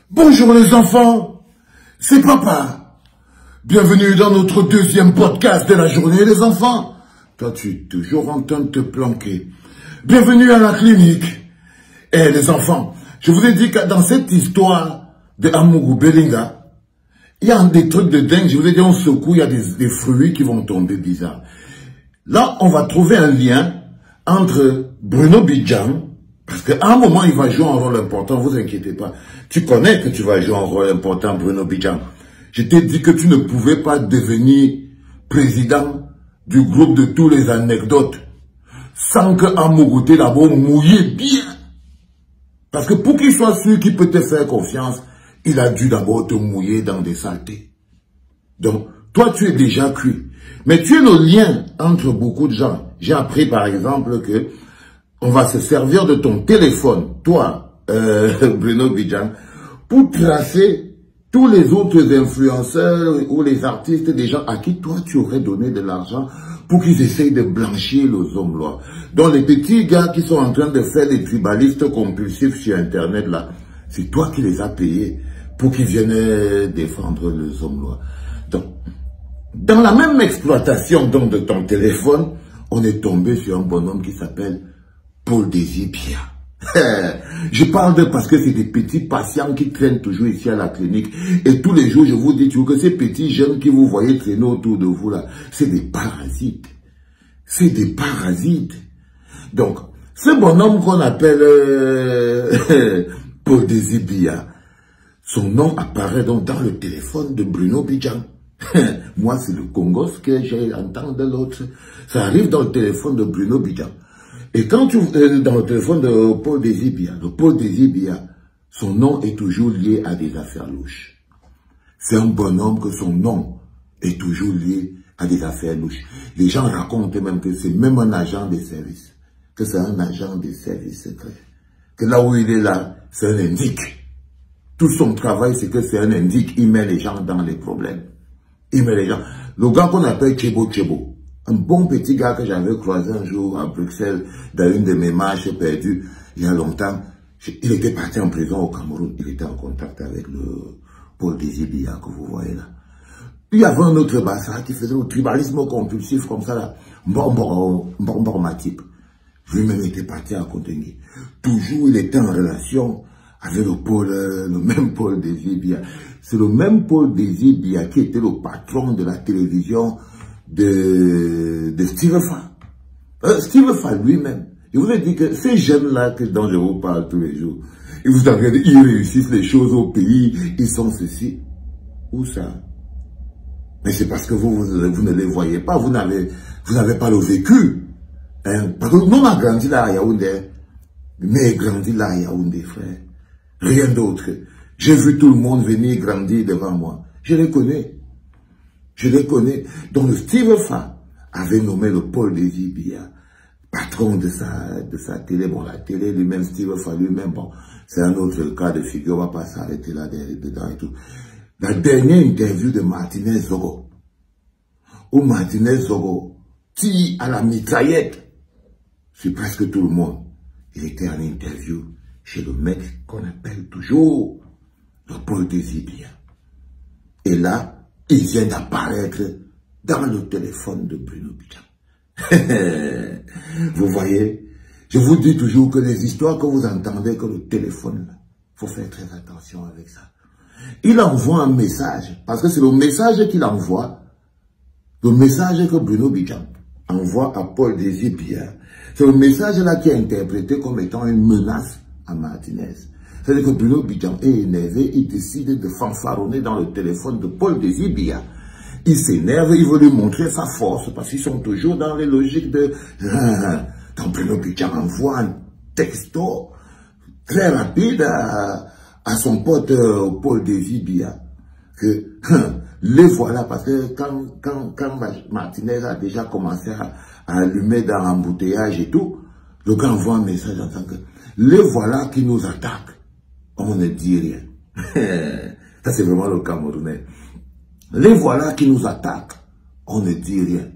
Bonjour les enfants, c'est papa. Bienvenue dans notre deuxième podcast de la journée les enfants. Toi tu es toujours en train de te planquer. Bienvenue à la clinique. Eh les enfants, je vous ai dit que dans cette histoire de Amougou Belinga, il y a des trucs de dingue. Je vous ai dit on secoue, il y a des fruits qui vont tomber bizarres. Là on va trouver un lien entre Bruno Bidjan, parce qu'à un moment, il va jouer un rôle important, vous inquiétez pas. Tu connais que tu vas jouer un rôle important, Bruno Bidjan. Je t'ai dit que tu ne pouvais pas devenir président du groupe de tous les anecdotes sans que Amougou t'ait d'abord mouillé bien. Parce que pour qu'il soit sûr qu'il peut te faire confiance, il a dû d'abord te mouiller dans des saletés. Donc, toi, tu es déjà cuit. Mais tu es le lien entre beaucoup de gens. J'ai appris, par exemple, que on va se servir de ton téléphone, toi, Bruno Bidjan, pour tracer tous les autres influenceurs ou les artistes, des gens à qui toi tu aurais donné de l'argent pour qu'ils essayent de blanchir les hommes là. Donc les petits gars qui sont en train de faire des tribalistes compulsifs sur Internet là, c'est toi qui les as payés pour qu'ils viennent défendre les hommes là. Donc, dans la même exploitation donc de ton téléphone, on est tombé sur un bonhomme qui s'appelle Paul Désibia. Je parle de parce que c'est des petits patients qui traînent toujours ici à la clinique. Et tous les jours, je vous dis toujours que ces petits jeunes qui vous voyez traîner autour de vous là, c'est des parasites. C'est des parasites. Donc, ce bonhomme qu'on appelle Paul Désibia, son nom apparaît donc dans le téléphone de Bruno Bidjan. Moi, c'est le Congos que j'ai entendu de l'autre. Ça arrive dans le téléphone de Bruno Bidjan. Et quand tu dans le téléphone de Paul Désibia, son nom est toujours lié à des affaires louches. C'est un bonhomme que son nom est toujours lié à des affaires louches. Les gens racontent même que c'est même un agent des services. Que c'est un agent des services secrets. Que là où il est là, c'est un indique. Tout son travail, c'est que c'est un indique. Il met les gens dans les problèmes. Il met les gens. Le gars qu'on appelle Chebo Chebo. Un bon petit gars que j'avais croisé un jour à Bruxelles dans une de mes marches perdues il y a longtemps. Il était parti en prison au Cameroun. Il était en contact avec le Paul Désibia que vous voyez là. Il y avait un autre bassa qui faisait le tribalisme compulsif comme ça là. Matip. Lui-même était parti à Contengui. Toujours il était en relation avec le même Paul Désibia. C'est le même Paul Désibia qui était le patron de la télévision de Steve Fa. Steve Fa lui-même. Je vous ai dit que ces jeunes-là dont je vous parle tous les jours, ils vous regardent, ils réussissent les choses au pays, ils sont ceci. Où ça? Mais c'est parce que vous ne les voyez pas, vous n'avez pas le vécu. Hein? Parce que nous, on a grandi là à Yaoundé, mais grandi là à Yaoundé, frère. Rien d'autre. J'ai vu tout le monde venir grandir devant moi. Je les connais. Je les connais. Donc le Steve Fa avait nommé le Paul Désibia patron de sa télé. Bon, la télé lui-même, Steve Fa lui-même, bon, c'est un autre cas de figure. On va pas s'arrêter là dedans et tout. La dernière interview de Martinez Zogo, où Martinez Zogo tire à la mitraillette sur presque tout le monde. Il était en interview chez le mec qu'on appelle toujours le Paul Désibia. Et là, il vient d'apparaître dans le téléphone de Bruno Bidjan. Vous voyez, je vous dis toujours que les histoires que vous entendez, que le téléphone, faut faire très attention avec ça. Il envoie un message, parce que c'est le message qu'il envoie, le message que Bruno Bidjan envoie à Paul Désibia. C'est le message là qui est interprété comme étant une menace à Martinez. C'est-à-dire que Bruno Bidjan est énervé, il décide de fanfaronner dans le téléphone de Paul Désibia. Il s'énerve, il veut lui montrer sa force, parce qu'ils sont toujours dans les logiques de... Donc Bruno Bidjan envoie un texto très rapide à son pote Paul Désibia, que les voilà, parce que quand Martinez a déjà commencé à allumer dans l'embouteillage et tout, le gars envoie un message en tant que... Les voilà qui nous attaquent. On ne dit rien. Ça, c'est vraiment le Camerounais. Les voilà qui nous attaquent. On ne dit rien.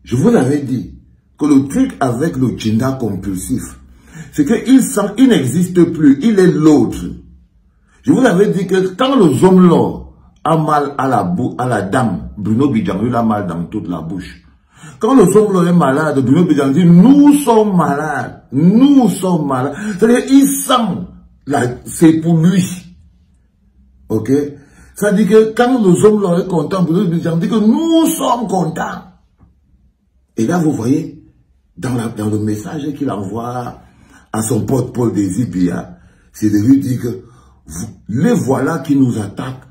Je vous l'avais dit que le truc avec le Jinda compulsif, c'est qu'il n'existe plus. Il est l'autre. Je vous avais dit que quand le homme là a mal à la dame, Bruno Bidjango, il a mal dans toute la bouche. Quand le homme là est malade, Bruno Bidjango dit, nous sommes malades. Nous sommes malades. C'est-à-dire, il sent, c'est pour lui. Ok? Ça dit que quand le homme là est content, Bruno Bidjango dit que nous sommes contents. Et là, vous voyez, dans le message qu'il envoie à son pote Paul Désir Biya, c'est de lui dire que les voilà qui nous attaquent,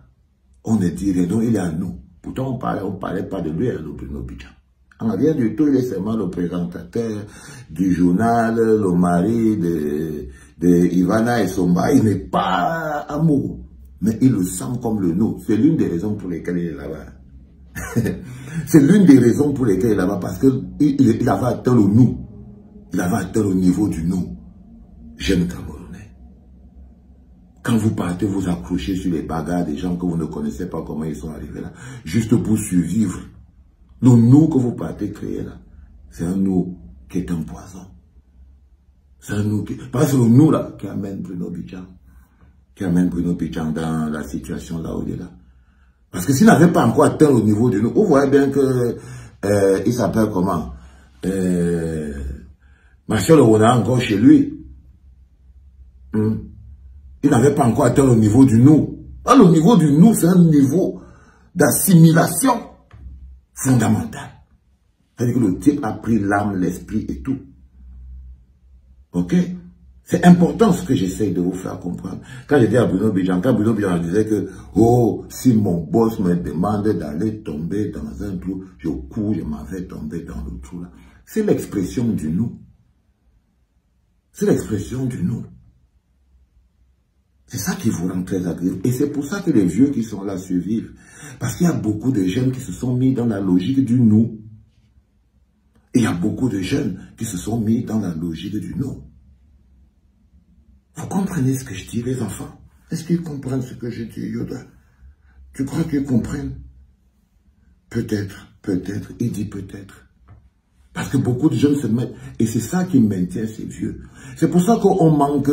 on ne dit rien, donc il est à nous. Pourtant, on parlait pas de lui à Bruno Bidjango. En rien du tout, il est seulement le présentateur du journal, le mari de Ivana et Somba. Il n'est pas amoureux, mais il le sent comme le nous. C'est l'une des raisons pour lesquelles il est là-bas. C'est l'une des raisons pour lesquelles il est là-bas, parce qu'il avait atteint le nous. Il avait atteint le niveau du nous. Jeune Camerounais. Quand vous partez vous accrocher sur les bagarres des gens que vous ne connaissez pas comment ils sont arrivés là, juste pour survivre. Le nous que vous partez créer là, c'est un nous qui est un poison. C'est un nous qui... Parce que c'est le nous là qui amène Bruno Bidjango. Qui amène Bruno Bidjango dans la situation là où il est là. Parce que s'il n'avait pas encore atteint le niveau du nous, vous voyez bien que il s'appelle comment Marcel Rona encore chez lui. Il n'avait pas encore atteint le niveau du nous. Ah, le niveau du nous, c'est un niveau d'assimilation fondamental. C'est-à-dire que le type a pris l'âme, l'esprit et tout. Ok? C'est important ce que j'essaye de vous faire comprendre. Quand j'ai dit à Bruno Bidjango, quand Bruno Bidjango disait que, oh, si mon boss me demande d'aller tomber dans un trou, je cours, je m'en vais tomber dans le trou là. C'est l'expression du nous. C'est l'expression du nous. C'est ça qui vous rend très agréable. Et c'est pour ça que les vieux qui sont là survivent. Parce qu'il y a beaucoup de jeunes qui se sont mis dans la logique du nous. Et il y a beaucoup de jeunes qui se sont mis dans la logique du nous. Vous comprenez ce que je dis, les enfants? Est-ce qu'ils comprennent ce que je dis, Yoda? Tu crois qu'ils comprennent? Peut-être, peut-être, il dit peut-être. Parce que beaucoup de jeunes se mettent, et c'est ça qui maintient ces vieux. C'est pour ça qu'on manque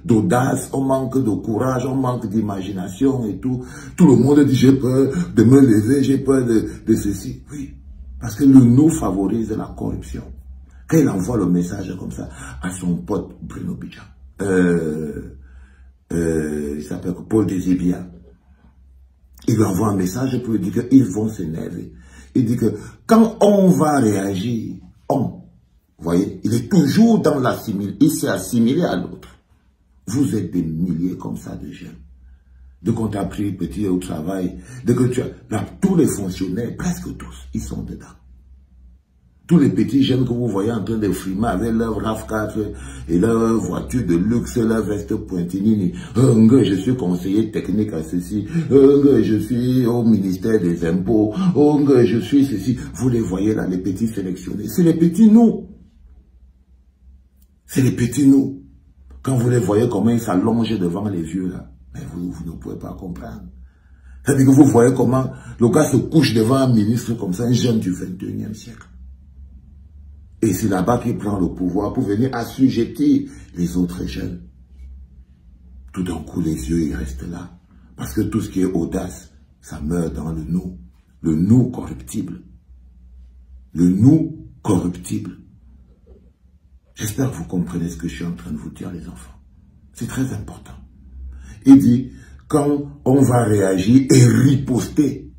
d'audace, on manque de courage, on manque d'imagination et tout. Tout le monde dit j'ai peur de me lever, j'ai peur de ceci. Oui, parce que le nous favorise la corruption. Quand il envoie le message comme ça à son pote Bruno Bidjango, il s'appelle Paul Désir Biya, il lui envoie un message pour lui dire qu'ils vont s'énerver. Il dit que quand on va réagir, vous voyez, il est toujours dans l'assimilation, il s'est assimilé à l'autre. Vous êtes des milliers comme ça de jeunes. Dès qu'on t'a pris petit au travail, dès que tu as, là, tous les fonctionnaires, presque tous, ils sont dedans. Tous les petits jeunes que vous voyez en train de frimer avec leur RAV4 et leur voiture de luxe, leur veste pointinini. Je suis conseiller technique à ceci. Je suis au ministère des impôts. Je suis ceci. Vous les voyez là, les petits sélectionnés. C'est les petits nous. C'est les petits nous. Quand vous les voyez comment ils s'allongent devant les vieux là, mais vous ne pouvez pas comprendre. C'est-à-dire que vous voyez comment le gars se couche devant un ministre comme ça, un jeune du 21e siècle. Et c'est là-bas qu'il prend le pouvoir pour venir assujettir les autres jeunes. Tout d'un coup, les yeux, ils restent là. Parce que tout ce qui est audace, ça meurt dans le nous corruptible. Le nous corruptible. J'espère que vous comprenez ce que je suis en train de vous dire, les enfants. C'est très important. Il dit, quand on va réagir et riposter,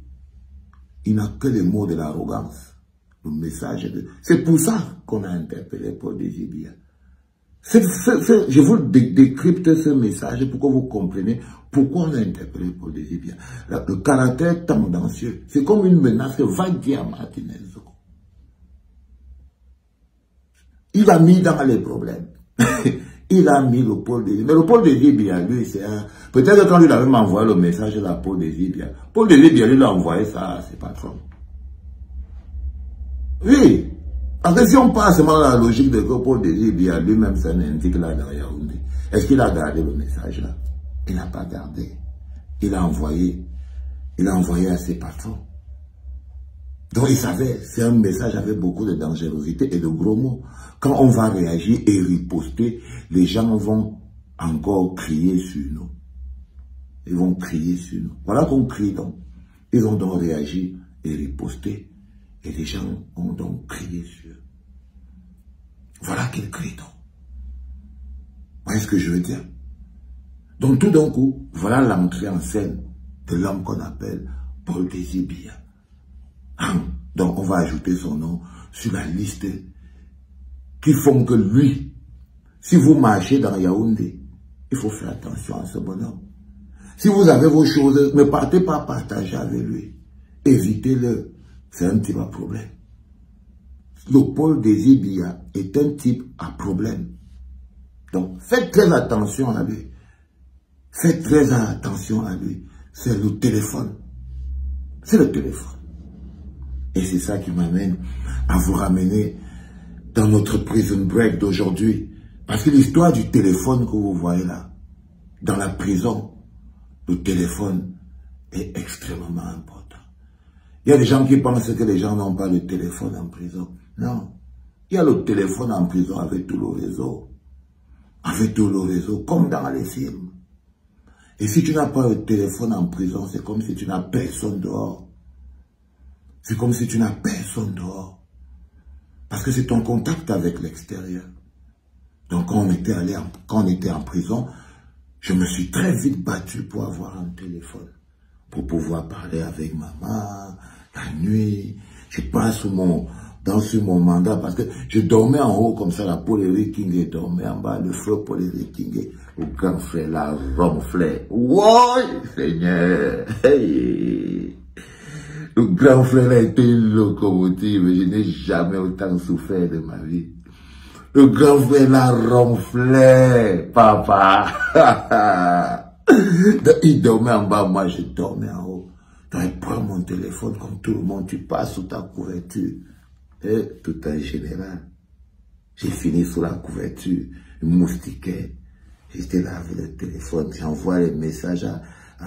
il n'a que les mots de l'arrogance. Le message c'est pour ça qu'on a interpellé Paul Désir Biya. Je vous décrypte ce message pour que vous compreniez pourquoi on a interpellé Paul Désir Biya. Le caractère tendancieux, c'est comme une menace. Va dire à Martinez. Il a mis dans les problèmes. Il a mis le Paul Désir. Mais le Paul Désir Biya, lui, c'est un... Peut-être quand lui avait envoyé le message à Paul Désir Biya, Paul Désir Biya, lui, a envoyé ça à ses patrons. Oui, parce que si on passe seulement dans la logique de Paul Désir Biya, lui-même, c'est un indique là dans Yaoundé. Est-ce qu'il a gardé le message là? Il n'a pas gardé. Il a envoyé à ses patrons. Donc il savait, c'est un message avec beaucoup de dangerosité et de gros mots. Quand on va réagir et riposter, les gens vont encore crier sur nous. Ils vont crier sur nous. Voilà qu'on crie donc. Ils ont donc réagi et riposté. Et les gens ont donc crié sur eux. Voilà qu'ils crient donc. Vous voyez ce que je veux dire? Donc tout d'un coup, voilà l'entrée en scène de l'homme qu'on appelle Paul Désir Biya. Donc on va ajouter son nom sur la liste qui font que lui, si vous marchez dans Yaoundé, il faut faire attention à ce bonhomme. Si vous avez vos choses, ne partez pas partager avec lui. Évitez-le. C'est un type à problème. Le Paul Désir Biya est un type à problème. Donc faites très attention à lui. Faites très attention à lui. C'est le téléphone. C'est le téléphone. Et c'est ça qui m'amène à vous ramener dans notre prison break d'aujourd'hui. Parce que l'histoire du téléphone que vous voyez là, dans la prison, le téléphone est extrêmement important. Il y a des gens qui pensent que les gens n'ont pas de téléphone en prison. Non. Il y a le téléphone en prison avec tout le réseau. Avec tout le réseau, comme dans les films. Et si tu n'as pas de téléphone en prison, c'est comme si tu n'as personne dehors. C'est comme si tu n'as personne dehors. Parce que c'est ton contact avec l'extérieur. Donc quand on était en prison, je me suis très vite battu pour avoir un téléphone. Pour pouvoir parler avec maman, la nuit. Je passe sur mon mandat parce que je dormais en haut comme ça, la Paul Eric King dormait en bas, le frère Paul Eric King, le grand frère la ronflait. Ouais, Seigneur! Hey. Le grand frère a été une locomotive, je n'ai jamais autant souffert de ma vie. Le grand frère la ronflait, papa. Il dormait en bas, moi je dormais en haut. Donc il prend mon téléphone comme tout le monde, tu passes sous ta couverture. Et tout en général, j'ai fini sous la couverture, je moustiquais. J'étais là avec le téléphone, j'envoie les messages à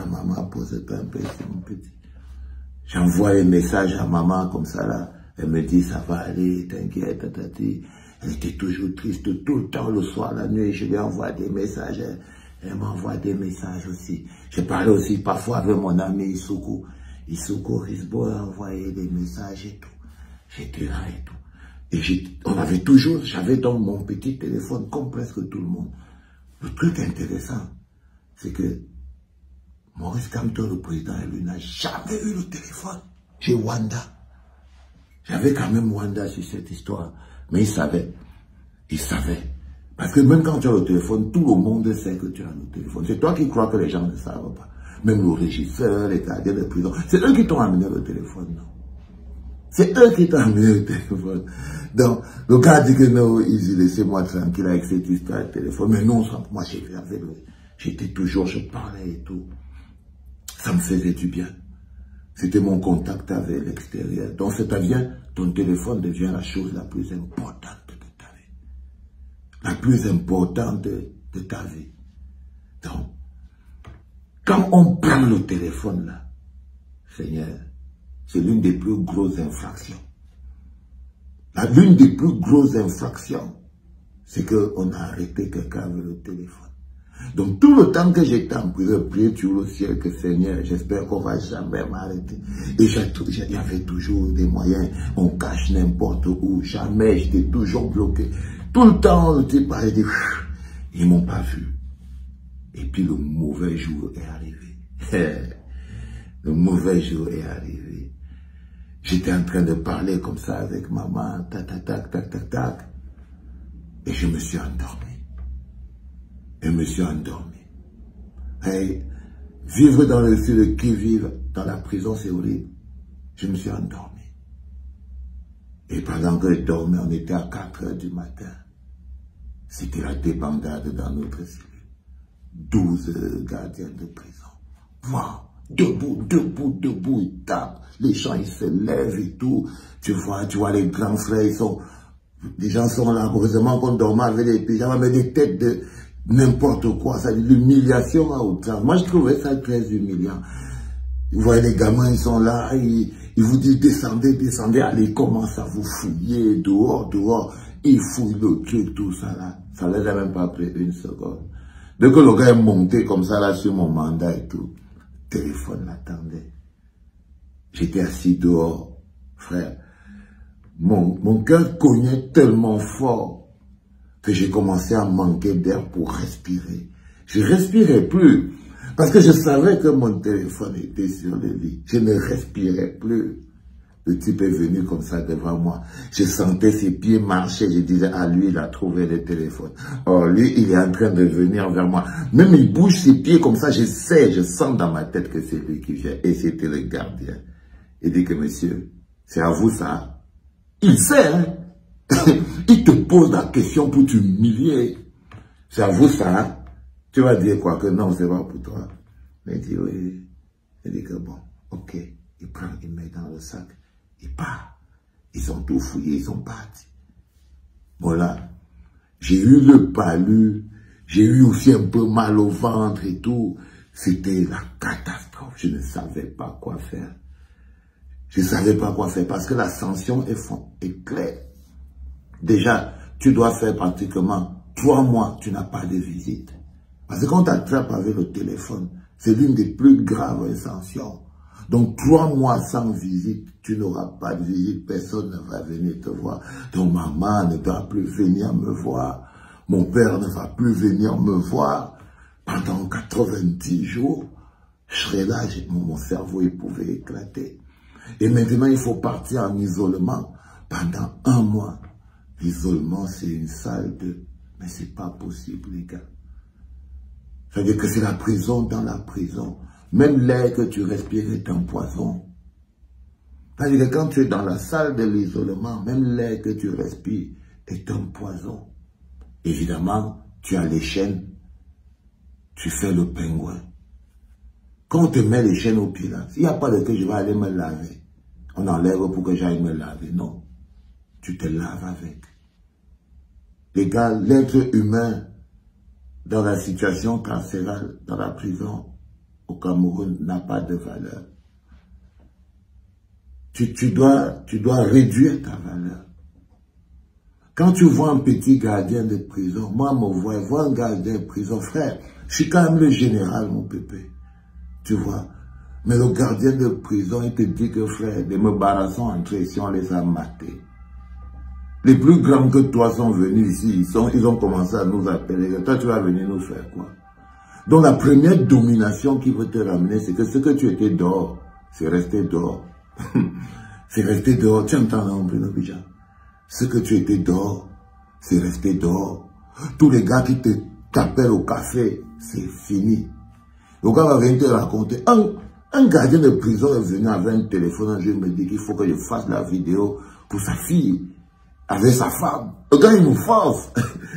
maman, pose-toi un peu, mon petit. J'envoie les messages à maman comme ça là, elle me dit ça va aller, t'inquiète, tatati. Elle était toujours triste tout le temps, le soir, la nuit, je lui envoie des messages. Elle m'envoie des messages aussi. Je parlais aussi parfois avec mon ami Issoukou. Issoukou Risbo a envoyé des messages et tout. J'étais là et tout. Et j'avais donc mon petit téléphone comme presque tout le monde. Le truc intéressant, c'est que Maurice Kamto, le président, lui n'a jamais eu le téléphone. J'ai Wanda. J'avais quand même Wanda sur cette histoire. Mais il savait. Il savait. Parce que même quand tu as le téléphone, tout le monde sait que tu as le téléphone. C'est toi qui crois que les gens ne savent pas. Même le régisseur, les gardiens de prison. C'est eux qui t'ont amené le téléphone, non? C'est eux qui t'ont amené le téléphone. Donc, le gars dit que non, Easy, laissez-moi tranquille avec cette histoire de téléphone. Mais non, moi j'ai fait avec lui. J'étais toujours, je parlais et tout. Ça me faisait du bien. C'était mon contact avec l'extérieur. Donc, c'est-à-dire, ton téléphone devient la chose la plus importante de ta vie. La plus importante de ta vie. Donc, quand on prend le téléphone là, Seigneur, c'est l'une des plus grosses infractions. L'une des plus grosses infractions, c'est qu'on a arrêté quelqu'un avec le téléphone. Donc tout le temps que j'étais en prison, prier sur le ciel que Seigneur, j'espère qu'on va jamais m'arrêter. Et il y avait toujours des moyens, on cache n'importe où, jamais, j'étais toujours bloqué. Tout le temps, le type a dit, ils m'ont pas vu. Et puis le mauvais jour est arrivé. Le mauvais jour est arrivé. J'étais en train de parler comme ça avec maman, tac, tac, tac, tac, tac, tac. Et je me suis endormi. Je me suis endormi. Et vivre dans le sud qui vivent dans la prison, c'est horrible. Je me suis endormi. Et pendant que je dormais, on était à 4 h du matin. C'était la débandade dans notre cellule. 12 gardiens de prison. Wow. Debout, debout, debout, ils tapent. Les gens, ils se lèvent et tout. Tu vois les grands frères, les gens sont là. Heureusement qu'on dormait avec des pyjamas, mais des têtes de n'importe quoi. Ça dit l'humiliation à outrance. Moi, je trouvais ça très humiliant. Vous voyez, les gamins, ils sont là, ils vous disent descendez, descendez, allez, ils commencent à vous fouiller dehors, dehors. Ils fouillent le truc, tout ça là. Ça ne les a même pas pris une seconde. Dès que le gars est monté comme ça là sur mon mandat et tout, le téléphone l'attendait. J'étais assis dehors, frère. Mon cœur cognait tellement fort que j'ai commencé à manquer d'air pour respirer. Je ne respirais plus parce que je savais que mon téléphone était sur le lit. Je ne respirais plus. Le type est venu comme ça devant moi. Je sentais ses pieds marcher. Je disais, ah lui, il a trouvé le téléphone. Oh, lui, il est en train de venir vers moi. Même il bouge ses pieds comme ça. Je sais, je sens dans ma tête que c'est lui qui vient. Et c'était le gardien. Il dit que, monsieur, c'est à vous ça. Il sait, hein. Il te pose la question pour t'humilier. C'est à vous ça, hein. Tu vas dire quoi? Que non, c'est pas pour toi. Mais il dit, oui. Il dit que bon, ok. Il prend, il met dans le sac. Il part. Ils ont tout fouillé, ils sont partis. Voilà. J'ai eu le palu. J'ai eu aussi un peu mal au ventre et tout. C'était la catastrophe. Je ne savais pas quoi faire. Je ne savais pas quoi faire parce que la sanction est claire. Déjà, tu dois faire pratiquement 3 mois, tu n'as pas de visite. Parce que quand tu attrapes avec le téléphone, c'est l'une des plus graves sanctions. Donc 3 mois sans visite, tu n'auras pas de visite, personne ne va venir te voir. Ton maman ne va plus venir me voir. Mon père ne va plus venir me voir. Pendant 90 jours, je serais là, mon cerveau il pouvait éclater. Et maintenant, il faut partir en isolement pendant 1 mois. L'isolement, c'est une salle de... Mais c'est pas possible, les gars. Ça veut dire que c'est la prison dans la prison. Même l'air que tu respires est un poison. Ça veut dire que quand tu es dans la salle de l'isolement, même l'air que tu respires est un poison. Évidemment, tu as les chaînes. Tu fais le pingouin. Quand on te met les chaînes au pied là, il n'y a pas de que je vais aller me laver. On enlève pour que j'aille me laver. Non. Tu te laves avec. Les gars, l'être humain dans la situation carcérale, dans la prison au Cameroun, n'a pas de valeur. Tu dois réduire ta valeur. Quand tu vois un petit gardien de prison, moi, vois un gardien de prison, frère, je suis quand même le général, mon pépé. Tu vois. Mais le gardien de prison, il te dit que, frère, des Mbara entrés ici, on les a matés. Les plus grands que toi sont venus ici, ils ont commencé à nous appeler. Toi, tu vas venir nous faire quoi? Donc, la première domination qui veut te ramener, c'est que ce que tu étais dehors, c'est resté dehors. C'est resté dehors. Tu entends là, Bruno Bija? Ce que tu étais dehors, c'est resté dehors. Tous les gars qui t'appellent au café, c'est fini. Le gars va venir te raconter. Un gardien de prison est venu avec un téléphone. Je me dis qu'il faut que je fasse la vidéo pour sa fille, avec sa femme. Le gars, il nous force.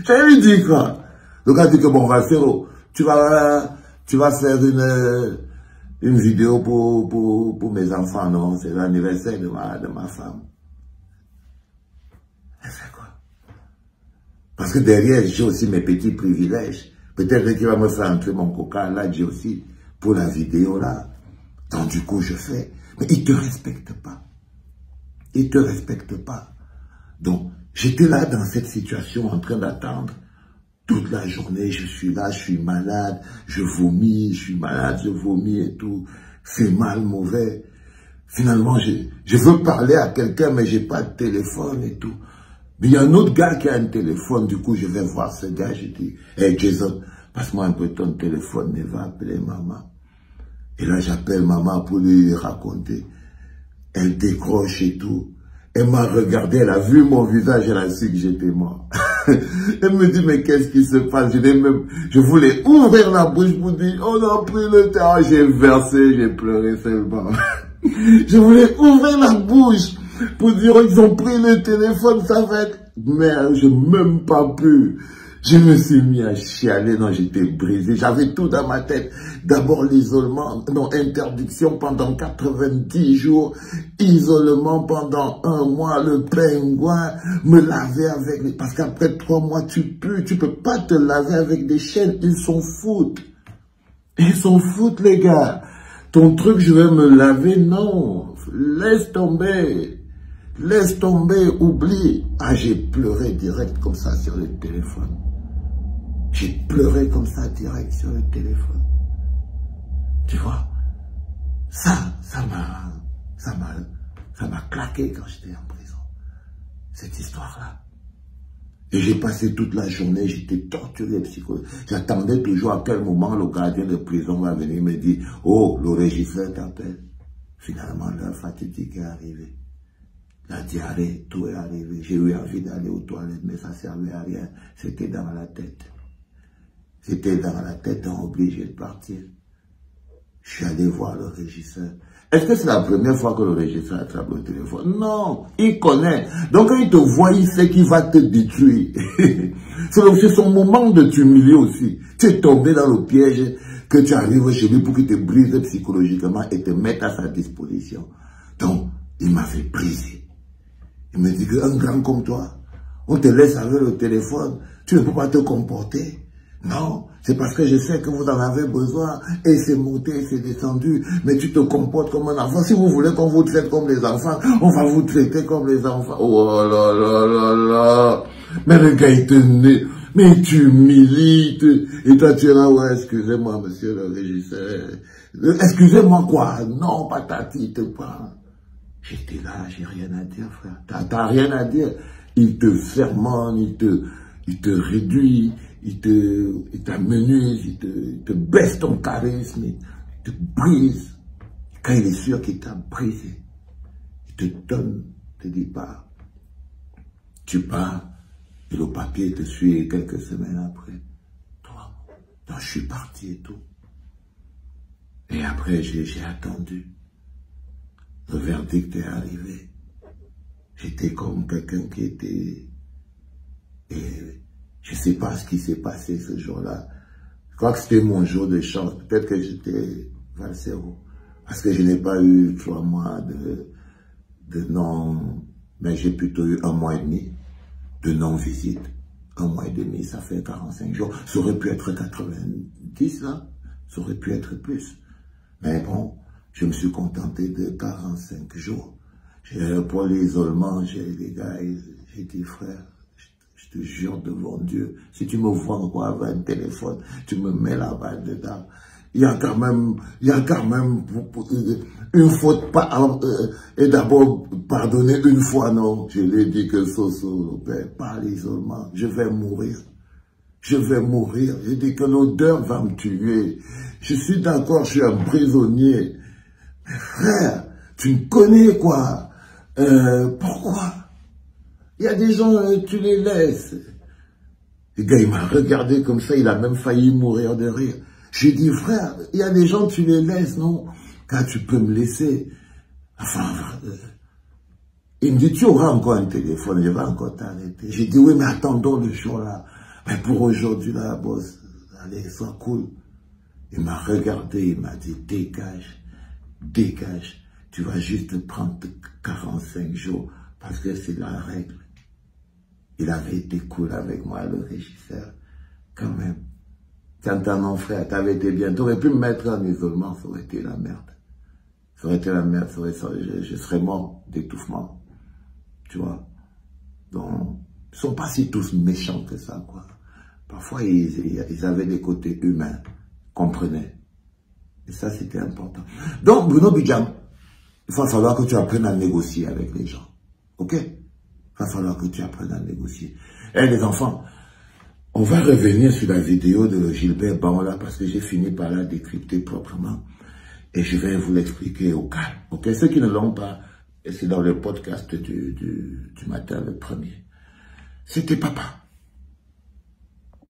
J'ai lui dit quoi? Le gars dit que bon, Valsero, tu vas faire une vidéo pour mes enfants, non? C'est l'anniversaire de ma femme. Elle fait quoi? Parce que derrière, j'ai aussi mes petits privilèges. Peut-être qu'il va me faire entrer mon coca, là, j'ai aussi, pour la vidéo, là. Donc, du coup, je fais. Mais il ne te respecte pas. Il ne te respecte pas. Donc, j'étais là dans cette situation, en train d'attendre. Toute la journée, je suis là, je suis malade, je vomis, je suis malade, je vomis et tout. C'est mal, mauvais. Finalement, je veux parler à quelqu'un, mais j'ai pas de téléphone et tout. Mais il y a un autre gars qui a un téléphone, du coup, je vais voir ce gars, je dis, hey Jason, passe-moi un peu ton téléphone, il va appeler maman. Et là, j'appelle maman pour lui raconter. Elle décroche et tout. Elle m'a regardé, elle a vu mon visage, elle a su que j'étais mort. Elle me dit, mais qu'est-ce qui se passe? Je voulais ouvrir la bouche pour dire, on a pris le temps. J'ai versé, j'ai pleuré seulement. Je voulais ouvrir la bouche pour dire, ils ont pris le téléphone, ça va être... Merde, je n'ai même pas pu. Je me suis mis à chialer, non, j'étais brisé. J'avais tout dans ma tête. D'abord l'isolement, non, interdiction pendant 90 jours, isolement pendant 1 mois, le pingouin, me laver avec les... Parce qu'après 3 mois, tu pues, tu peux pas te laver avec des chaînes, ils s'en foutent. Ils s'en foutent, les gars. Ton truc, je vais me laver, non. Laisse tomber. Laisse tomber, oublie. Ah, j'ai pleuré direct comme ça sur le téléphone. J'ai pleuré comme ça direct sur le téléphone. Tu vois, ça m'a claqué quand j'étais en prison. Cette histoire-là. Et j'ai passé toute la journée, j'étais torturé psychologiquement. J'attendais toujours à quel moment le gardien de prison va venir me dire « Oh, le régisseur t'appelle ». Finalement, l'heure fatidique est arrivée. La diarrhée, tout est arrivé. J'ai eu envie d'aller aux toilettes, mais ça ne servait à rien. C'était dans la tête. C'était dans la tête, on obligé de partir. Je suis allé voir le régisseur. Est-ce que c'est la première fois que le régisseur attrape le téléphone? Non, il connaît. Donc quand il te voit, il sait qu'il va te détruire. C'est son moment de t'humilier aussi. Tu es tombé dans le piège que tu arrives chez lui pour qu'il te brise psychologiquement et te mette à sa disposition. Donc, il m'avait brisé. Il me dit qu'un grand comme toi, on te laisse avec le téléphone, tu ne peux pas te comporter. Non, c'est parce que je sais que vous en avez besoin, et c'est monté, c'est descendu, mais tu te comportes comme un enfant. Si vous voulez qu'on vous traite comme les enfants, on va vous traiter comme les enfants. Oh là là là là. Mais le gars, il te naît, mais tu milites, et toi tu es là, ouais, excusez-moi, monsieur le régisseur. Excusez-moi quoi? Non, patati, te prends. J'étais là, j'ai rien à dire, frère. T'as rien à dire. Il te fermente, il te réduit, il t'amenuise, il te baisse ton charisme, il te brise. Quand il est sûr qu'il t'a brisé, il te donne, te dit pas, tu pars, et le papier te suit quelques semaines après. Toi, donc je suis parti et tout. Et après, j'ai attendu. Le verdict est arrivé. J'étais comme quelqu'un qui était... Et je ne sais pas ce qui s'est passé ce jour-là. Je crois que c'était mon jour de chance. Peut-être que j'étais valsero. Parce que je n'ai pas eu 3 mois de non... Mais j'ai plutôt eu 1 mois et demi de non-visite. 1 mois et demi, ça fait 45 jours. Ça aurait pu être 90, là. Ça aurait pu être plus. Mais bon, je me suis contenté de 45 jours. Pour l'isolement, les gars, j'ai dit, frère, je te jure devant Dieu, si tu me vois encore avec un téléphone, tu me mets la balle dedans. Il y a quand même une faute, et d'abord pardonner une fois, non. Je lui ai dit que Soso, par l'isolement, je vais mourir. Je vais mourir. J'ai dit que l'odeur va me tuer. Je suis d'accord, je suis un prisonnier. Mais frère, tu me connais quoi? Pourquoi? Il y a des gens, tu les laisses. Le gars, il m'a regardé comme ça, il a même failli mourir de rire. J'ai dit, frère, il y a des gens, tu les laisses, non? Quand tu peux me laisser. Enfin, il me dit, tu auras encore un téléphone, je vais encore t'arrêter. J'ai dit, oui, mais attendons le jour-là. Mais pour aujourd'hui, là, boss, allez, sois cool. Il m'a regardé, il m'a dit, dégage, dégage. Tu vas juste prendre 45 jours parce que c'est la règle. Il avait été cool avec moi, le régisseur, quand même. Quand mon frère, t'avais été bien, t'aurais pu me mettre en isolement, ça aurait été la merde. Ça aurait été la merde, je serais mort d'étouffement. Tu vois. Donc, ils sont pas si tous méchants que ça, quoi. Parfois, ils avaient des côtés humains, comprenaient. Et ça, c'était important. Donc, Bruno Bidjam, il va falloir que tu apprennes à négocier avec les gens. Ok? Il va falloir que tu apprennes à négocier. Eh, les enfants, on va revenir sur la vidéo de Gilbert Baola parce que j'ai fini par la décrypter proprement. Et je vais vous l'expliquer au calme. Ok? Ceux qui ne l'ont pas, c'est dans le podcast du matin, le premier. C'était papa.